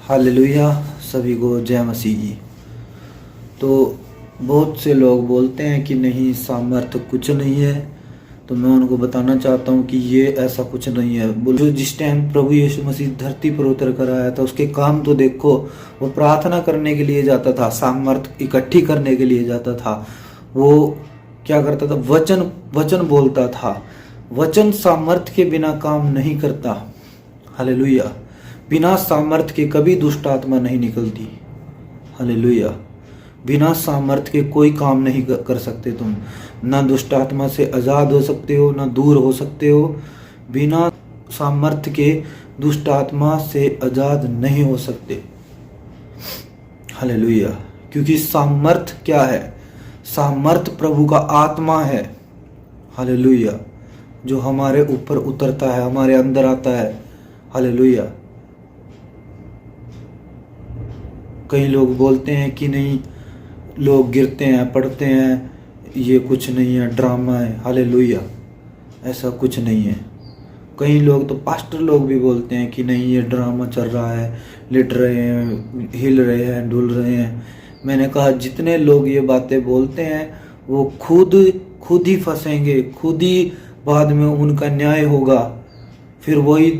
Hallelujah. सभी को जय मसीह जी। तो बहुत से लोग बोलते हैं कि नहीं, सामर्थ्य कुछ नहीं है। तो मैं उनको बताना चाहता हूँ कि ये ऐसा कुछ नहीं है। बोलो, जिस टाइम प्रभु यीशु मसीह धरती पर उतर कर आया था, उसके काम तो देखो। वो प्रार्थना करने के लिए जाता था, सामर्थ्य इकट्ठी करने के लिए जाता था। वो क्या करता था? वचन वचन बोलता था। वचन सामर्थ्य के बिना काम नहीं करता। हालेलुया। बिना सामर्थ्य के कभी दुष्ट आत्मा नहीं निकलती। हालेलुया। बिना सामर्थ्य के कोई काम नहीं कर सकते तुम। ना दुष्ट आत्मा से आज़ाद हो सकते हो, ना दूर हो सकते हो। बिना सामर्थ्य के दुष्ट आत्मा से आज़ाद नहीं हो सकते। हालेलुया। क्योंकि सामर्थ्य क्या है? सामर्थ्य प्रभु का आत्मा है। हालेलुया। जो हमारे ऊपर उतरता है, हमारे अंदर आता है। हालेलुया। कई लोग बोलते हैं कि नहीं, लोग गिरते हैं, पढ़ते हैं, ये कुछ नहीं है, ड्रामा है। हालेलुया। ऐसा कुछ नहीं है। कई लोग तो पास्टर लोग भी बोलते हैं कि नहीं, ये ड्रामा चल रहा है, लेट रहे हैं, हिल रहे हैं, डुल रहे हैं। मैंने कहा, जितने लोग ये बातें बोलते हैं वो खुद ही फंसेंगे, खुद ही बाद में उनका न्याय होगा। फिर वही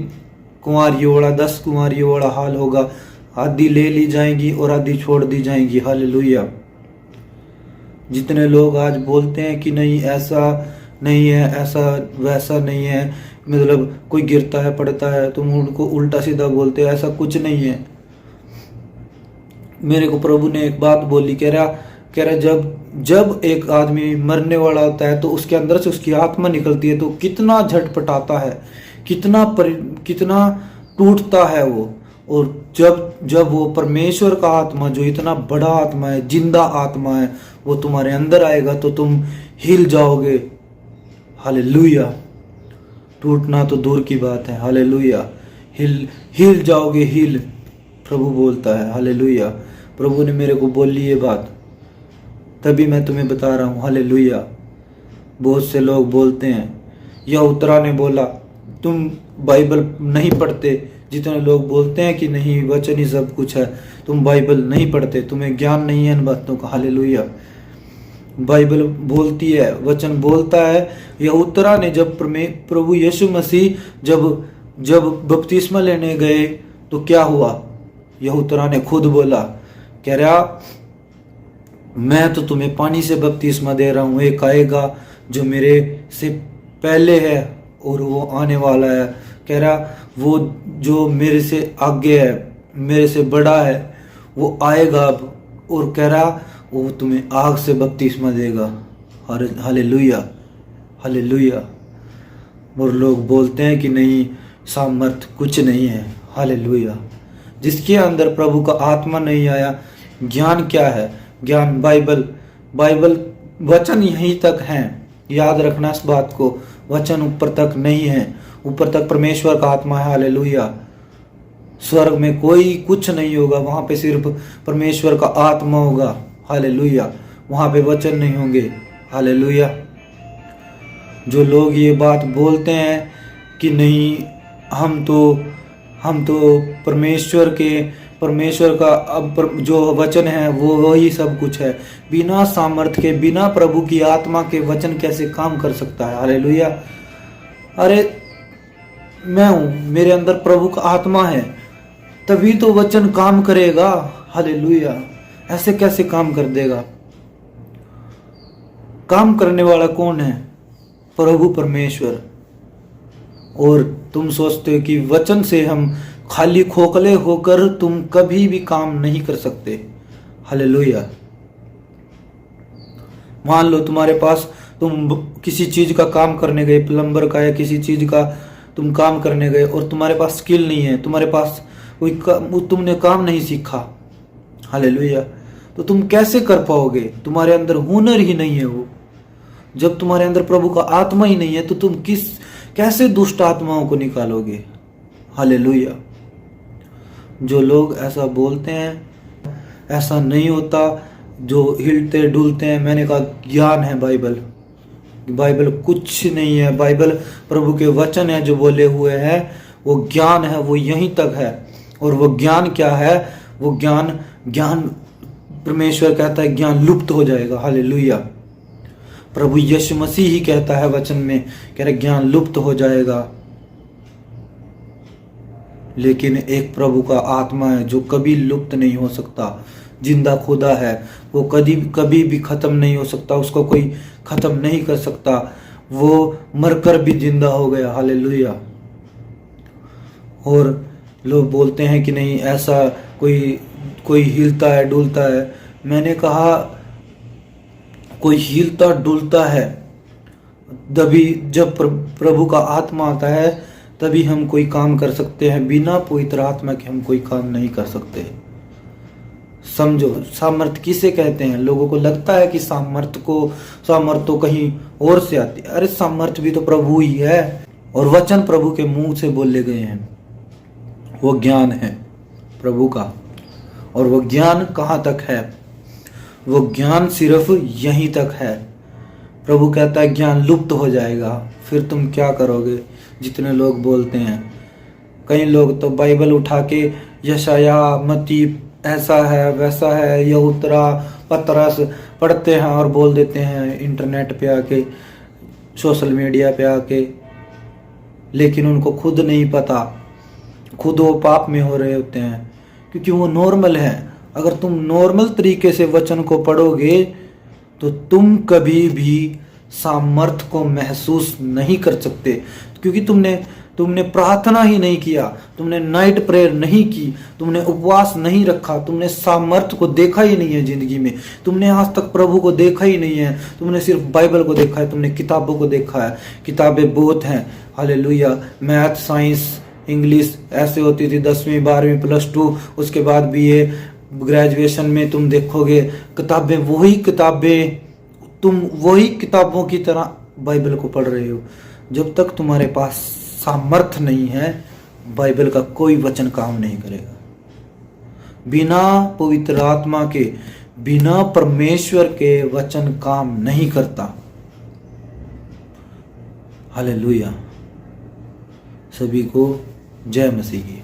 कुंवारियों वाला 10 कुंवारियों वाला हाल होगा। आधी ले ली जाएंगी और आधी छोड़ दी जाएंगी। हालेलुया। जितने लोग आज बोलते हैं कि नहीं, ऐसा नहीं है, ऐसा वैसा नहीं है, मतलब कोई गिरता है, पड़ता है, तुम उनको उल्टा सीधा बोलते हो, ऐसा कुछ नहीं है। मेरे को प्रभु ने एक बात बोली, कह रहा जब एक आदमी मरने वाला होता है तो उसके अंदर से उसकी आत्मा निकलती है तो कितना झटपटाता है, कितना टूटता है वो। और जब वो परमेश्वर का आत्मा, जो इतना बड़ा आत्मा है, जिंदा आत्मा है, वो तुम्हारे अंदर आएगा तो तुम हिल जाओगे। हालेलुया। टूटना तो दूर की बात है। हालेलुया। हिल जाओगे, हिल, प्रभु बोलता है। हालेलुया। प्रभु ने मेरे को बोली ये बात, तभी मैं तुम्हें बता रहा हूँ। हालेलुया। बहुत से लोग बोलते हैं, या उत्तरा ने बोला, तुम बाइबल नहीं पढ़ते। जितने लोग बोलते हैं कि नहीं, वचन ही सब कुछ है, तुम बाइबल नहीं पढ़ते, तुम्हें ज्ञान नहीं है इन बातों का। हालेलुया। बाइबल बोलती है, वचन बोलता है। यह उत्तरा ने जब प्रभु यीशु मसीह जब बपतिस्मा लेने गए तो क्या हुआ? यह उत्तरा ने खुद बोला, कह रहा, मैं तो तुम्हें पानी से बपतिस्मा दे रहा हूँ, एक आएगा जो मेरे से पहले है और वो आने वाला है। कह रहा, वो जो मेरे से आगे है, मेरे से बड़ा है, वो आएगा अब, और कह रहा वो तुम्हें आग से बपतिस्मा देगा। हालेलुया। हालेलुया। और लोग बोलते हैं कि नहीं, सामर्थ्य कुछ नहीं है। हालेलुया। जिसके अंदर प्रभु का आत्मा नहीं आया, ज्ञान क्या है? ज्ञान बाइबल वचन यहीं तक है। याद रखना इस बात को, वचन ऊपर तक नहीं है। ऊपर तक परमेश्वर का आत्मा है। हालेलुया। स्वर्ग में कोई कुछ नहीं होगा, वहां पे सिर्फ परमेश्वर का आत्मा होगा। हालेलुया। वहां पे वचन नहीं होंगे। हालेलुया। जो लोग ये बात बोलते हैं कि नहीं, हम तो परमेश्वर का अब जो वचन है वो वही सब कुछ है। बिना सामर्थ्य के, बिना प्रभु की आत्मा के वचन कैसे काम कर सकता है? हालेलुया। अरे मैं हूं, मेरे अंदर प्रभु का आत्मा है, तभी तो वचन काम करेगा। हालेलुया। ऐसे कैसे काम कर देगा? काम करने वाला कौन है? प्रभु परमेश्वर। और तुम सोचते हो कि वचन से हम खाली खोखले होकर तुम कभी भी काम नहीं कर सकते। हालेलुया। मान लो तुम्हारे पास, तुम किसी चीज का काम करने गए, प्लम्बर का या किसी चीज का तुम काम करने गए, और तुम्हारे पास स्किल नहीं है, तुम्हारे पास तुमने काम नहीं सीखा। हालेलुया। तो तुम कैसे कर पाओगे? तुम्हारे अंदर हुनर ही नहीं है वो। जब तुम्हारे अंदर प्रभु का आत्मा ही नहीं है तो तुम कैसे दुष्ट आत्माओं को निकालोगे? हालेलुया। जो लोग ऐसा बोलते हैं, ऐसा नहीं होता। जो हिलते डुलते हैं, मैंने कहा ज्ञान है बाइबल कुछ नहीं है। बाइबल प्रभु के वचन है जो बोले हुए हैं, वो ज्ञान है, वो यहीं तक है। और वो ज्ञान क्या है? वो ज्ञान परमेश्वर कहता है ज्ञान लुप्त हो जाएगा। हालेलुया। प्रभु यीशु मसीह ही कहता है वचन में, कह रहे ज्ञान लुप्त हो जाएगा। लेकिन एक प्रभु का आत्मा है जो कभी लुप्त नहीं हो सकता, जिंदा खुदा है, वो कभी भी खत्म नहीं हो सकता, उसको कोई खत्म नहीं कर सकता। वो मरकर भी जिंदा हो गया। हालेलुया। और लोग बोलते हैं कि नहीं ऐसा कोई हिलता है डुलता है। मैंने कहा कोई हिलता डुलता है तभी जब प्रभु का आत्मा आता है, तभी हम कोई काम कर सकते हैं। बिना पवित्र आत्मा के हम कोई काम नहीं कर सकते। समझो, सामर्थ किसे कहते हैं? लोगों को लगता है कि सामर्थ तो कहीं और से आती है। अरे सामर्थ भी तो प्रभु ही है, और वचन प्रभु के मुंह से बोले गए हैं। वो ज्ञान है प्रभु का, और वो ज्ञान कहाँ तक है? वो ज्ञान सिर्फ यहीं तक है। प्रभु कहता है ज्ञान लुप्त हो जाएगा, फिर तुम क्या करोगे? जितने लोग बोलते हैं, कई लोग तो बाइबल उठा के यशाया मत्ती ऐसा है वैसा है, यहूत्रा पतरस पढ़ते हैं और बोल देते हैं इंटरनेट पे आके, सोशल मीडिया पे आके। लेकिन उनको खुद नहीं पता, खुद वो पाप में हो रहे होते हैं, क्योंकि वो नॉर्मल है। अगर तुम नॉर्मल तरीके से वचन को पढ़ोगे तो तुम कभी भी सामर्थ को महसूस नहीं कर सकते, क्योंकि तुमने प्रार्थना ही नहीं किया, तुमने नाइट प्रेयर नहीं की, तुमने उपवास नहीं रखा, तुमने सामर्थ को देखा ही नहीं है जिंदगी में। तुमने आज तक प्रभु को देखा ही नहीं है, तुमने सिर्फ बाइबल को देखा है, तुमने किताबों को देखा है। किताबें बहुत हैं, हालेलुया। मैथ, साइंस, इंग्लिश ऐसे होती थी 10वीं 12वीं +2, उसके बाद BA ग्रेजुएशन में तुम देखोगे किताबें, तुम वही किताबों की तरह बाइबल को पढ़ रहे हो। जब तक तुम्हारे पास सामर्थ नहीं है, बाइबल का कोई वचन काम नहीं करेगा। बिना पवित्र आत्मा के, बिना परमेश्वर के वचन काम नहीं करता। हालेलुया। सभी को जय मसीह की।